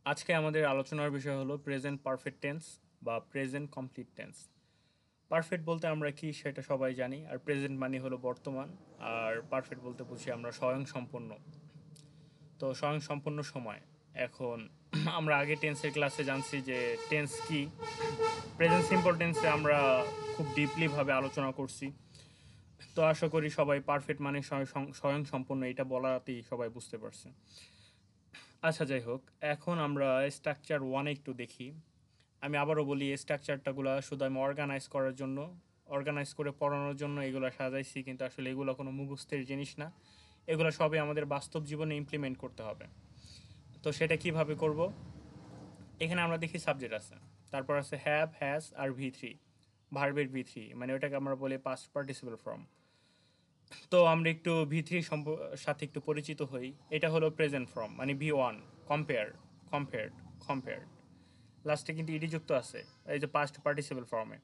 আজকে আমাদের আলোচনার বিষয় হলো প্রেজেন্ট পারফেক্ট টেন্স বা প্রেজেন্ট কমপ্লিট টেন্স। পারফেক্ট বলতে আমরা কি সেটা সবাই জানি, আর প্রেজেন্ট মানে হলো বর্তমান। আর পারফেক্ট বলতে বুঝি আমরা স্বয়ংসম্পূর্ণ। তো স্বয়ংসম্পূর্ণ সময়। এখন আমরা আগে টেন্সের ক্লাসে জানছি যে টেন্স কি। প্রেজেন্ট সিম্পল টেন্সে আমরা খুব ডিপলি ভাবে আলোচনা করছি। তো আশা করি সবাই পারফেক্ট মানে স্বয়ংসম্পূর্ণ এটা বলাতেই সবাই বুঝতে পারছে। আচ্ছা, যাই হোক, এখন আমরা স্ট্রাকচার ওয়ানে একটু দেখি। আমি আবারও বলি, এই স্ট্রাকচারটাগুলো শুধু আমি অর্গানাইজ করার জন্য, অর্গানাইজ করে পড়ানোর জন্য এগুলো সাজাইছি, কিন্তু আসলে এগুলো কোনো মুখস্থের জিনিস না। এগুলো সবই আমাদের বাস্তব জীবনে ইমপ্লিমেন্ট করতে হবে। তো সেটা কিভাবে করব? এখানে আমরা দেখি সাবজেক্ট আছে, তারপর আছে হ্যাভ, হ্যাজ আর ভি3, ভার্বের ভি3, মানে ওটাকে আমরা বলি পাস্ট পার্টিসিপল ফর্ম। তো আমরা একটু ভি3 সাথে একটু পরিচিত হই। এটা হলো প্রেজেন্ট ফর্ম, মানে ভি1, কম্পেয়ার, কম্পেয়ার্ড, কম্পেয়ার্ড। লাস্টে কিন্তু ইডি যুক্ত আছে, এই যে পাস্ট পার্টিসিপল ফর্মে।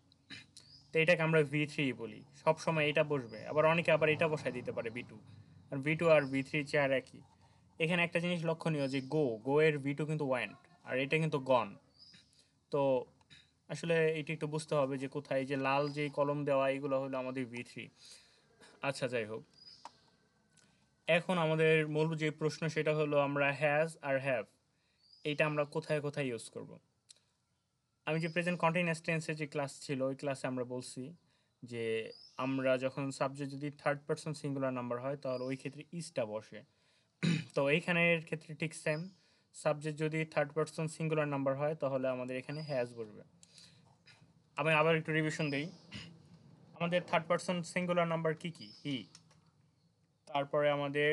তো এটাকে আমরা ভি3 বলি, সব সময় এটা বসবে। আবার অনেকে আবার এটা বসাই দিতে পারে ভি2, আর ভি2 আর ভি3 চেয়ার একই। এখানে একটা জিনিস লক্ষণীয় যে গো এর ভি2 কিন্তু ওয়েন্ট, আর এটা কিন্তু গন। তো আসলে এটা একটু বুঝতে হবে যে কোথায় যে লাল যে কলম দেওয়া, এগুলো হলো আমাদের ভি3। আচ্ছা, যাই হোক, এখন আমাদের মূল যে প্রশ্ন সেটা হলো আমরা হ্যাজ আর হ্যাভ এইটা আমরা কোথায় কোথায় ইউজ করব। আমি যে প্রেজেন্ট কন্টিনিউয়াস টেন্সের যে ক্লাস ছিল, ওই ক্লাসে আমরা বলছি যে আমরা যখন সাবজেক্ট যদি থার্ড পারসন সিঙ্গুলার নাম্বার হয় তাহলে ওই ক্ষেত্রে ইজটা বসে। তো এইখানের ক্ষেত্রে ঠিক সেম, সাবজেক্ট যদি থার্ড পারসন সিঙ্গুলার নাম্বার হয় তাহলে আমাদের এখানে হ্যাজ বসবে। আমি আবার একটু রিভিশন দিই। আমাদের থার্ড পারসন সিঙ্গুলার নাম্বার কি কি? হি, তারপরে আমাদের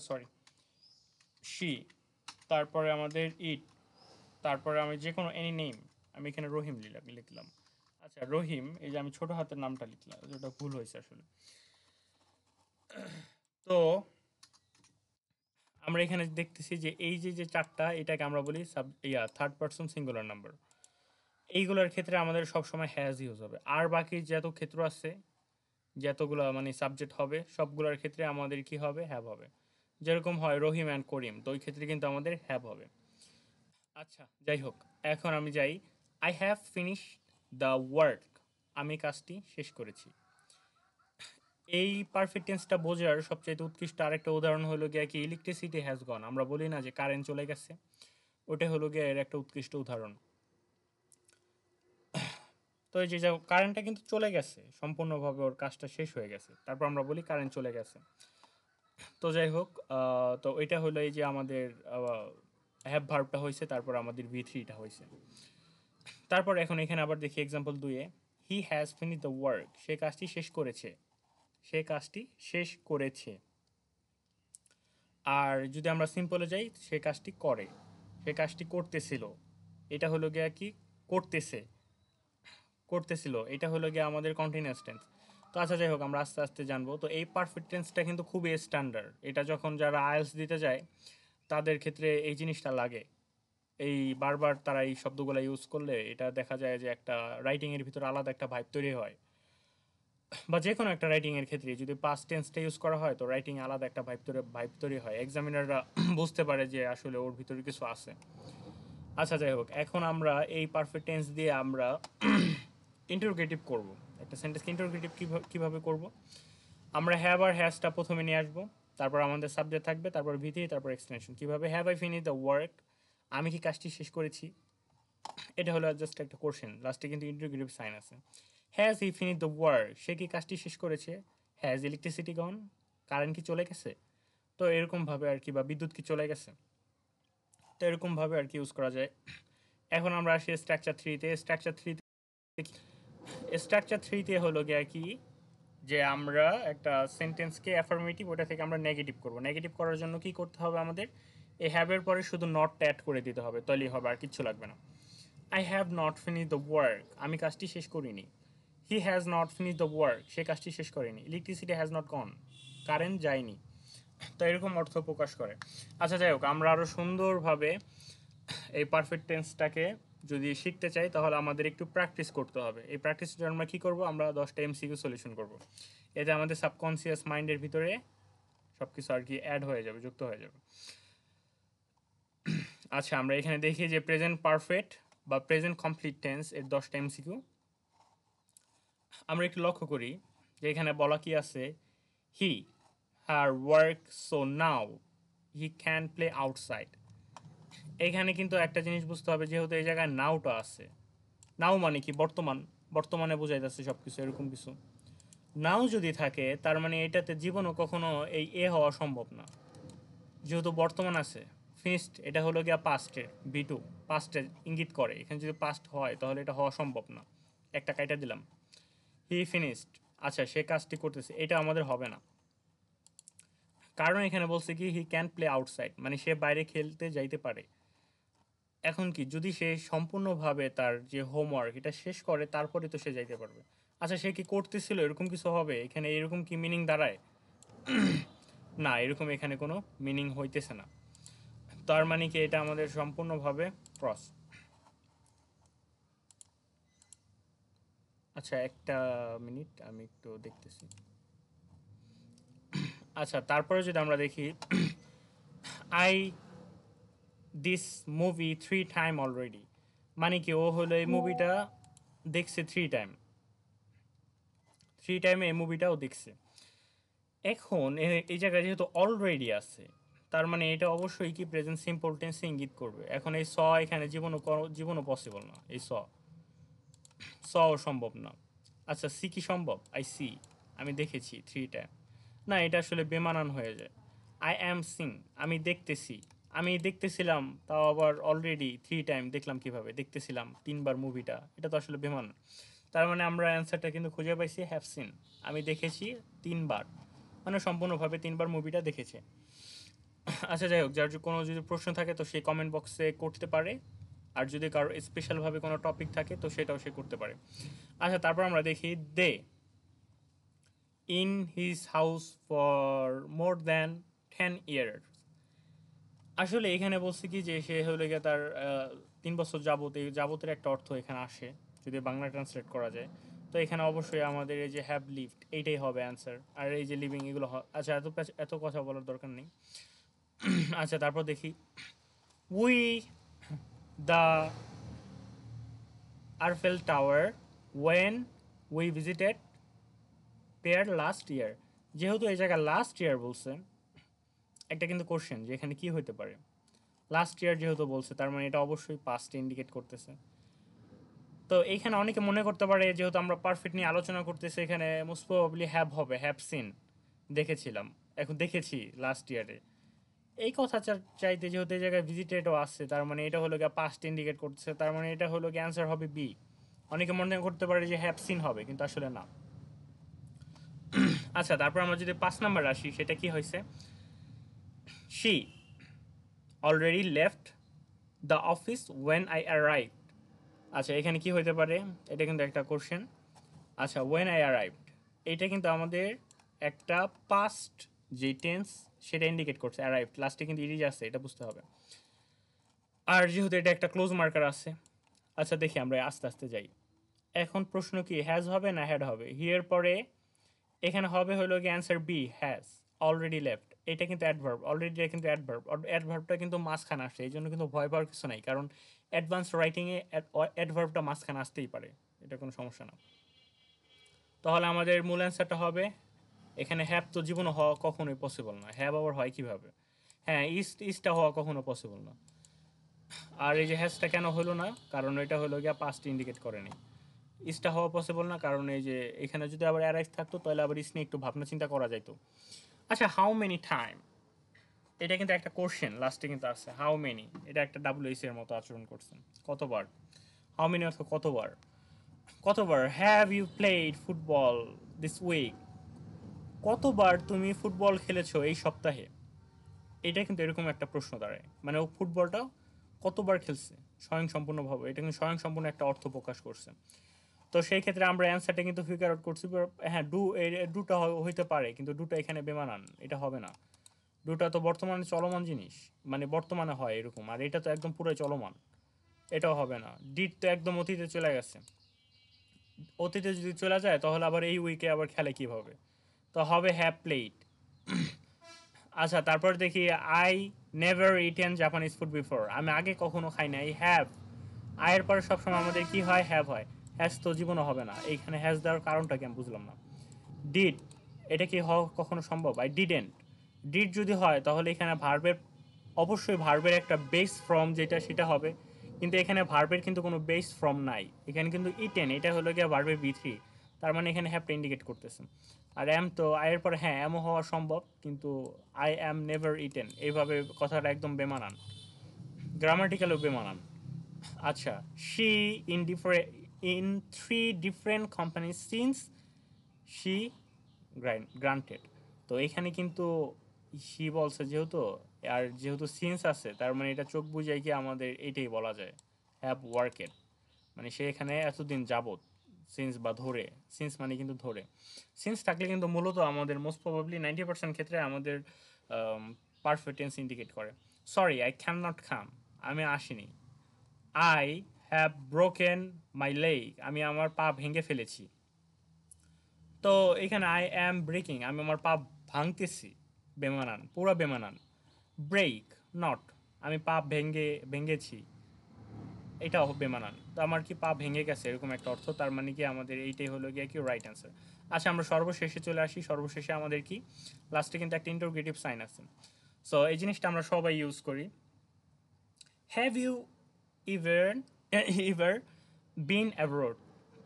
সরি শি, তারপরে আমাদের ইট, তারপরে আমি যে কোনো এনি নেম, আমি এখানে রহিম লিখলাম। আচ্ছা, রহিম, এই যে আমি ছোট হাতের নামটা লিখলাম, যেটা ভুল হয়েছে আসলে। তো আমরা এখানে দেখতেছি যে এই যে যে চারটা, এটাকে আমরা বলি থার্ড পারসন সিঙ্গুলার নাম্বার। এইগুলোর ক্ষেত্রে আমাদের সবসময় হ্যাজ ইউজ হবে। আর বাকি যত ক্ষেত্র আছে, যতগুলো মানে সাবজেক্ট হবে, সবগুলোর ক্ষেত্রে আমাদের কি হবে? হ্যাভ হবে। যেরকম হয় রহিম অ্যান্ড করিম, তো ওই ক্ষেত্রে কিন্তু আমাদের হ্যাভ হবে। আচ্ছা, যাই হোক, এখন আমি যাই। I have finish the work, আমি কাজটি শেষ করেছি। এই পারফেক্ট টেন্সটা বোঝার সবচেয়ে উৎকৃষ্ট আরেকটা উদাহরণ হলো গিয়ে কি, ইলেকট্রিসিটি হ্যাজ গন, আমরা বলি না যে কারেন্ট চলে গেছে, ওটা হলো গিয়ে এর একটা উৎকৃষ্ট উদাহরণ। তো এই যে কারেন্টটা কিন্তু চলে গেছে সম্পূর্ণভাবে, ওর কাজটা শেষ হয়ে গেছে, তারপর আমরা বলি কারেন্ট চলে গেছে। তো যাই হোক, তো এটা হলো এই যে আমাদের হ্যাভ ভার্বটা হয়েছে, তারপর আমাদের ভি3টা হয়েছে। তারপর এখন এখানে আবার দেখি এক্সাম্পল 2-এ, he has finish the work, সে কাজটি শেষ করেছে, সে কাজটি শেষ করেছে। আর যদি আমরা সিম্পলে যাই, সে কাজটি করে, সে কাজটি করতেছিল, এটা হলো গিয়া কি, করতেছে, করতেছিল, এটা হলো গিয়ে আমাদের কন্টিনিউয়াস টেন্স। তো আচ্ছা, যাই হোক, আমরা আস্তে আস্তে জানবো। তো এই পারফেক্ট টেন্সটা কিন্তু খুবই স্ট্যান্ডার্ড, এটা যখন যারা আইএলস দিতে যায় তাদের ক্ষেত্রে এই জিনিসটা লাগে। এই বারবার তারা এই শব্দগুলো ইউজ করলে এটা দেখা যায় যে একটা রাইটিংয়ের ভিতরে আলাদা একটা ভাইব তৈরি হয়। বা যে কোনো একটা রাইটিংয়ের ক্ষেত্রে যদি পাস্ট টেন্সটা ইউজ করা হয়, তো রাইটিং আলাদা একটা ভাইব তৈরি হয়, এক্সামিনাররা বুঝতে পারে যে আসলে ওর ভিতরে কিছু আছে। আচ্ছা, যাই হোক, এখন আমরা এই পারফেক্ট টেন্স দিয়ে আমরা ইন্টারোগেটিভ করব। একটা সেন্টেন্সকে ইন্টারোগেটিভ কীভাবে করব? আমরা হ্যাভ আর হ্যাজটা প্রথমে নিয়ে আসবো, তারপর আমাদের সাবজেক্ট থাকবে, তারপর ভিত্তি, তারপর এক্সটেনশন। কীভাবে? Have I finish the work, আমি কি কাজটি শেষ করেছি, এটা হলো জাস্ট একটা কোশ্চেন, লাস্টে কিন্তু ইন্টারোগেটিভ সাইন আছে। Has he finish the work, সে কি কাজটি শেষ করেছে। হ্যাজ ইলেকট্রিসিটি গন, কারেন্ট কি চলে গেছে। তো এরকমভাবে আর কি, বা বিদ্যুৎ কি চলে গেছে, তো এরকমভাবে আর কি ইউজ করা যায়। এখন আমরা আসি স্ট্রাকচার 3-তে। স্ট্রাকচার থ্রিতে হলো গিয়ে কি, যে আমরা একটা সেন্টেন্সকে অ্যাফার্মেটিভ, ওটা থেকে আমরা নেগেটিভ করব। নেগেটিভ করার জন্য কি করতে হবে আমাদের? এই হ্যাভের পরে শুধু নটটা অ্যাড করে দিতে হবে, তাহলেই হবে, আর কিচ্ছু লাগবে না। I have not finish the work, আমি কাজটি শেষ করিনি। He has not finish the work, সে কাজটি শেষ করেনি। Electricity has not gone, current যায়নি। তো এরকম অর্থ প্রকাশ করে। আচ্ছা, যাই হোক, আমরা আরও সুন্দরভাবে এই পারফেক্ট টেন্সটাকে যদি শিখতে চাই তাহলে আমাদের একটু প্র্যাকটিস করতে হবে। এই প্র্যাকটিসটা আমরা কী করব? আমরা 10টা এমসিকিউ সলিউশন করব। এতে আমাদের সাবকনসিয়াস মাইন্ডের ভিতরে সব কিছু আর কি অ্যাড হয়ে যাবে, যুক্ত হয়ে যাবে। আচ্ছা আমরা এখানে দেখি যে প্রেজেন্ট পারফেক্ট বা প্রেজেন্ট কমপ্লিট টেন্স এর 10টা এমসিকিউ। আমরা একটু লক্ষ্য করি যে এখানে বলা কি আছে, he her work so now he can play outside. এখানে কিন্তু একটা জিনিস বুঝতে হবে, যেহেতু এই জায়গায় নাওটা আছে, নাও মানে কি বর্তমান, বর্তমানে বোঝাইতেছে সব কিছু, এরকম কিছু। নাও যদি থাকে তার মানে এটাতে জীবনও কখনো এই হওয়া সম্ভব না, যেহেতু বর্তমান আছে। ফিনিশড এটা হলো গিয়া পাস্টের, বি টু পাস্টের ইঙ্গিত করে, এখানে যদি পাস্ট হয় তাহলে এটা হওয়া সম্ভব না। একটা কাইটা দিলাম, হি ফিনিশড। আচ্ছা সে কাজটি করতেছে, এটা আমাদের হবে না, কারণ এখানে বলছে কি হি ক্যান প্লে আউটসাইড, মানে সে বাইরে খেলতে যাইতে পারে। এখন কি যদি সে সম্পূর্ণভাবে তার যে হোমওয়ার্ক এটা শেষ করে তারপরে তো সে যাইতে পারবে। আচ্ছা সে কি করতেছিল, এরকম কিছু হবে এখানে, এরকম কি মিনিং দাঁড়ায়? না, এরকম এখানে কোনো মিনিং হইতেছে না। তার মানে কি এটা আমাদের সম্পূর্ণভাবে ক্রস। আচ্ছা একটা মিনিট আমি একটু দেখতেছি। আচ্ছা তারপরে যদি আমরা দেখি, I this movie 3 time already, মানে কি ও হলো এই মুভিটা দেখছে 3 টাইম, 3 টাইমে এই মুভিটাও দেখছে। এখন এই জায়গায় যেহেতু অলরেডি আছে, তার মানে এটা অবশ্যই কি প্রেজেন্ট সিম্পল টেন্সে ইঙ্গিত করবে। এখন এই স এখানে জীবনও পসিবল না, এই সও সম্ভব না। আচ্ছা সি কি সম্ভব? আই সি, আমি দেখেছি 3 টাইম, না এটা আসলে বেমানান হয়ে যায়। আই অ্যাম সিং, আমি দেখতেছি, আমি দেখতেছিলাম, তাও আবার অলরেডি 3 টাইম দেখলাম, কিভাবে দেখতেছিলাম 3বার মুভিটা, এটা তো আসলে বেমানান। তার মানে আমরা অ্যান্সারটা কিন্তু খুঁজে পাইছি হ্যাভ সিন, আমি দেখেছি 3বার, মানে সম্পূর্ণভাবে 3বার মুভিটা দেখেছে। আচ্ছা যাই হোক, যার কোনো যদি প্রশ্ন থাকে তো সে কমেন্ট বক্সে করতে পারে, আর যদি কারো স্পেশালভাবে কোনো টপিক থাকে তো সেটাও সে করতে পারে। আচ্ছা তারপর আমরা দেখি they in his house for more than 10 years. আসলে এখানে বলছে কি যে সে হলে গিয়ে তার 3 বছর যাবত, এই যাবতের একটা অর্থ এখানে আসে যদি বাংলা ট্রান্সলেট করা যায়। তো এখানে অবশ্যই আমাদের এই যে হ্যাভ লিভড এইটাই হবে অ্যান্সার, আর এই যে লিভিং এগুলো আচ্ছা এত কথা বলার দরকার নেই। আচ্ছা তারপর দেখি, we the Eiffel Tower when we visited Paris last year. যেহেতু এই জায়গায় লাস্ট ইয়ার বলছে, একটা কিন্তু কোশ্চেন যে এখানে কি হতে পারে। লাস্ট ইয়ার যেহেতু বলছে তার মানে এটা অবশ্যই পাস্ট ইন্ডিকেট করতেছে। তো এইখানে অনেকে মনে করতে পারে যেহেতু আমরা পারফেক্ট নিয়ে আলোচনা করতেছি, এখানে মোস্ট প্রবাবলি হ্যাভ হবে, হ্যাভ সিন, দেখেছিলাম, এখন দেখেছি লাস্ট ইয়ারে। এই কথা চাইতে যেহেতু এই জায়গায় ভিজিটেডও আসছে, তার মানে এটা হলো গিয়ে পাস্ট ইন্ডিকেট করতেছে, তার মানে এটা হলো গিয়ে অ্যান্সার হবে বি। অনেকে মনে করতে পারে যে হ্যাভ সিন হবে, কিন্তু আসলে না। আচ্ছা তারপর আমরা যদি 5 নাম্বার আসি, সেটা কি হয়েছে, she already left the office when I arrive. আচ্ছা এখানে কি হইতে পারে, এটা কিন্তু একটা কোশ্চেন। আচ্ছা ওয়েন আই অ্যারাইভড, এইটা কিন্তু আমাদের একটা পাস্ট যে টেন্স সেটা ইন্ডিকেট করছে, অ্যারাইভড লাস্টে কিন্তু ইরিজ আছে, এটা বুঝতে হবে। আর যেহেতু এটা একটা ক্লোজ মার্কার আছে। আচ্ছা দেখি আমরা আস্তে আস্তে যাই। এখন প্রশ্ন কি হ্যাজ হবে না হ্যাড হবে? হিয়ার পরে এখানে হবে হলো কি answer B, has already left. এটা কিন্তু অ্যাডভার্ব, অলরেডি কিন্তু অ্যাডভার্ব, অ্যাডভার্বটা কিন্তু মাঝখানে আসে, এই জন্য কিন্তু ভয় পাওয়ার কিছু নাই, কারণ অ্যাডভান্স রাইটিংয়ে অ্যাডভার্বটা মাঝখানে আসতেই পারে, এটা কোনো সমস্যা না। তাহলে আমাদের মূল অ্যান্সারটা হবে এখানে হ্যাভ তো জীবনে হওয়া কখনোই পসিবল না, হ্যাভ আবার হয় কিভাবে? হ্যাঁ ইস্টটা হওয়া কখনো পসিবল না। আর এই যে হ্যাজটা কেন হলো না, কারণ এটা হলো গিয়া পাস্ট ইন্ডিকেট করেনি। ইসটা হওয়া পসিবল না কারণ এই যে এখানে যদি আবার অ্যারাইভ থাকতো তাহলে আবার ইস নিয়ে একটু ভাবনা চিন্তা করা যাইতো। আচ্ছা হাউ মেনি টাইম, এটা কিন্তু একটা কোশ্চেন লাস্টে কিন্তু আছে, হাউ মেনি, এটা একটা ডাব্লিউএস এর মতো আচরণ করছেন, কতবার। হাউ মেনি অর্থ কতবার, কতবার have you played football this week, কতবার তুমি ফুটবল খেলেছো এই সপ্তাহে। এটা কিন্তু এরকম একটা প্রশ্ন দাঁড়ায়, মানে ও ফুটবলটা কতবার খেলছে স্বয়ংসম্পূর্ণভাবে, এটা কিন্তু স্বয়ংসম্পূর্ণ একটা অর্থ প্রকাশ করছে। তো সেই ক্ষেত্রে আমরা অ্যান্সারটা কিন্তু ফিগার আউট করছি। হ্যাঁ ডুটা হইতে পারে, কিন্তু ডুটা এখানে বেমানান, এটা হবে না। ডুটা তো বর্তমানে চলমান জিনিস, মানে বর্তমানে হয় এরকম, আর এটা তো একদম পুরোই চলমান, এটাও হবে না। ডিট তো একদম অতীতে চলে গেছে, অতীতে যদি চলে যায় তাহলে আবার এই উইকে আবার খেলে কিভাবে, তো হবে হ্যাভ প্লেড। আচ্ছা তারপর দেখি I never eaten Japanese food before, আমি আগে কখনো খাই নাই। হ্যাভ, আয়ের পরে সবসময় আমাদের কি হয়, হ্যাভ হয়। হ্যাজ তো জীবনও হবে না, এইখানে হ্যাজ দেওয়ার কারণটা কি আমি বুঝলাম না। ডিড, এটা কি হওয়া কখনো সম্ভব? I didn't. ডিড যদি হয় তাহলে এখানে ভার্বের, অবশ্যই ভার্বের একটা বেস ফ্রম যেটা সেটা হবে, কিন্তু এখানে ভার্বের কিন্তু কোনো বেস ফ্রম নাই। এখানে কিন্তু ইটেন, এটা হলো গিয়ে ভার্বের বি3, তার মানে এখানে হ্যাভটা ইন্ডিকেট করতেছে। আর এম তো আয়ের পরে হ্যাঁ এমও হওয়া সম্ভব, কিন্তু আই অ্যাম নেভার ইটেন এইভাবে কথাটা একদম বেমানান, গ্রামাটিক্যালও বেমানান। আচ্ছা, she in different, in 3 different companies since she granted. তো এখানে কিন্তু শি বলছে যেহেতু, আর যেহেতু সিন্স আছে, তার মানে এটা চোখ বুঝাই কি আমাদের এটাই বলা যায়, হ্যাভ ওয়ার্কেড, মানে সে এখানে এতদিন যাবত। সিন্স বা ধরে, সিন্স মানে কিন্তু ধরে। সিন্স থাকলে কিন্তু মূলত আমাদের মোস্ট প্রবাবলি 90% ক্ষেত্রে আমাদের পারফেক্ট টেন্স ইন্ডিকেট করে। Sorry I can not come, আমি আসিনি। I have broken my leg, আমি আমার পা ভেঙে ফেলেছি। তো এখানে আই অ্যাম ব্রেকিং, আমি আমার পা ভাঙতেছি, বেমানান, পুরো বেমানান। ব্রেক, নট, আমি পা ভেঙেছি, এটাও বেমানান। তো আমার কি পা ভেঙে গেছে এরকম একটা অর্থ, তার মানে কি আমাদের এইটাই হলো গিয়ে কি রাইট অ্যান্সার। আচ্ছা, আমরা সর্বশেষে চলে আসি। সর্বশেষে আমাদের কি, লাস্টে কিন্তু একটা ইন্টারোগেটিভ সাইন আছে। সো এই জিনিসটা আমরা সবাই ইউজ করি। Have you ever ever been abroad,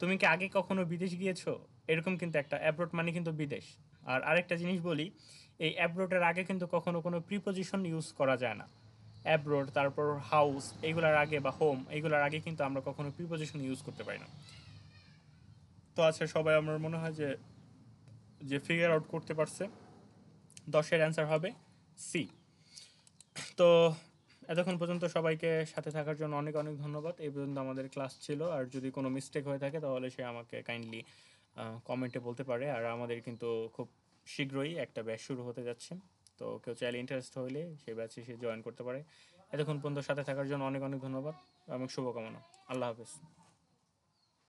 তুমি কি আগে কখনো বিদেশ গিয়েছো, এরকম কিন্তু একটা, অ্যাব্রোড মানে কিন্তু বিদেশ। আর আরেকটা জিনিস বলি, এই অ্যাব্রোডের আগে কিন্তু কখনো কোনো প্রিপোজিশন ইউজ করা যায় না। অ্যাব্রোড, তারপর হাউস, এইগুলোর আগে বা হোম, এইগুলোর আগে কিন্তু আমরা কখনো প্রিপোজিশন ইউজ করতে পারি না। তো আচ্ছা, সবাই আমার মনে হয় যে যে ফিগার আউট করতে পারছে, 10-এর অ্যান্সার হবে সি। তো এতক্ষণ পর্যন্ত সবাইকে সাথে থাকার জন্য অনেক অনেক ধন্যবাদ। এই পর্যন্ত আমাদের ক্লাস ছিল, আর যদি কোনো মিস্টেক হয়ে থাকে তাহলে সে আমাকে কাইন্ডলি কমেন্টে বলতে পারে। আর আমাদের কিন্তু খুব শীঘ্রই একটা ব্যাচ শুরু হতে যাচ্ছে, তো কেউ চাইলে ইন্টারেস্ট হইলে সেই ব্যাচে সে জয়েন করতে পারে। এতক্ষণ পর্যন্ত সাথে থাকার জন্য অনেক অনেক ধন্যবাদ এবং শুভকামনা। আল্লাহ হাফেজ।